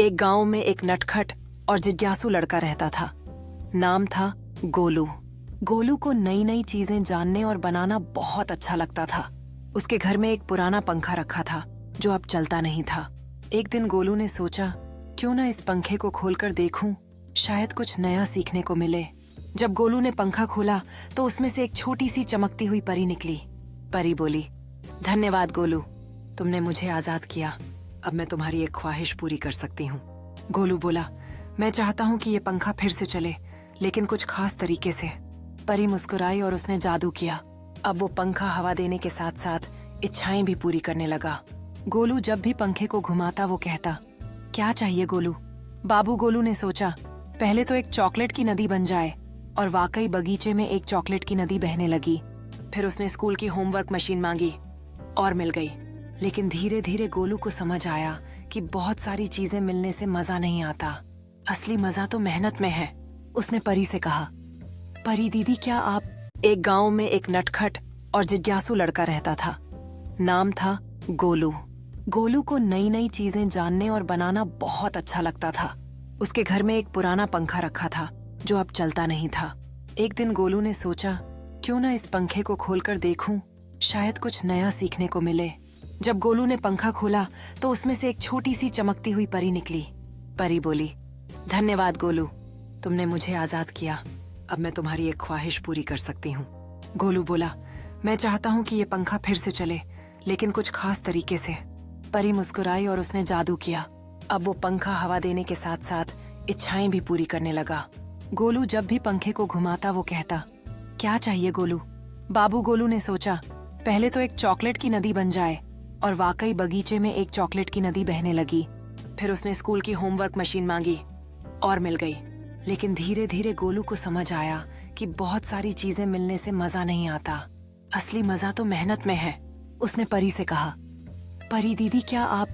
एक गांव में एक नटखट और जिज्ञासु लड़का रहता था। नाम था गोलू। गोलू को नई नई चीजें जानने और बनाना बहुत अच्छा लगता था। उसके घर में एक पुराना पंखा रखा था जो अब चलता नहीं था। एक दिन गोलू ने सोचा, क्यों ना इस पंखे को खोलकर देखूं, शायद कुछ नया सीखने को मिले। जब गोलू ने पंखा खोला तो उसमें से एक छोटी सी चमकती हुई परी निकली। परी बोली, धन्यवाद गोलू, तुमने मुझे आजाद किया। अब मैं तुम्हारी एक ख्वाहिश पूरी कर सकती हूँ। गोलू बोला, मैं चाहता हूँ कि ये पंखा फिर से चले, लेकिन कुछ खास तरीके से। परी मुस्कुराई और उसने जादू किया। अब वो पंखा हवा देने के साथ साथ इच्छाएं भी पूरी करने लगा। गोलू जब भी पंखे को घुमाता वो कहता, क्या चाहिए गोलू? बाबू गोलू ने सोचा, पहले तो एक चॉकलेट की नदी बन जाए। और वाकई बगीचे में एक चॉकलेट की नदी बहने लगी। फिर उसने स्कूल की होमवर्क मशीन मांगी और मिल गई। लेकिन धीरे धीरे गोलू को समझ आया कि बहुत सारी चीजें मिलने से मजा नहीं आता, असली मजा तो मेहनत में है। उसने परी से कहा, परी दीदी, क्या आप? एक गांव में एक नटखट और जिज्ञासु लड़का रहता था। नाम था गोलू। गोलू को नई नई चीजें जानने और बनाना बहुत अच्छा लगता था। उसके घर में एक पुराना पंखा रखा था जो अब चलता नहीं था। एक दिन गोलू ने सोचा, क्यों ना इस पंखे को खोलकर देखूं, शायद कुछ नया सीखने को मिले। जब गोलू ने पंखा खोला तो उसमें से एक छोटी सी चमकती हुई परी निकली। परी बोली, धन्यवाद गोलू, तुमने मुझे आजाद किया। अब मैं तुम्हारी एक ख्वाहिश पूरी कर सकती हूँ। गोलू बोला, मैं चाहता हूँ कि ये पंखा फिर से चले, लेकिन कुछ खास तरीके से। परी मुस्कुराई और उसने जादू किया। अब वो पंखा हवा देने के साथ साथ इच्छाएं भी पूरी करने लगा। गोलू जब भी पंखे को घुमाता वो कहता, क्या चाहिए गोलू? बाबू गोलू ने सोचा, पहले तो एक चॉकलेट की नदी बन जाए। और वाकई बगीचे में एक चॉकलेट की नदी बहने लगी। फिर उसने स्कूल की होमवर्क मशीन मांगी और मिल गई। लेकिन धीरे धीरे गोलू को समझ आया कि बहुत सारी चीजें मिलने से मजा नहीं आता, असली मजा तो मेहनत में है। उसने परी से कहा, परी दीदी, क्या आप?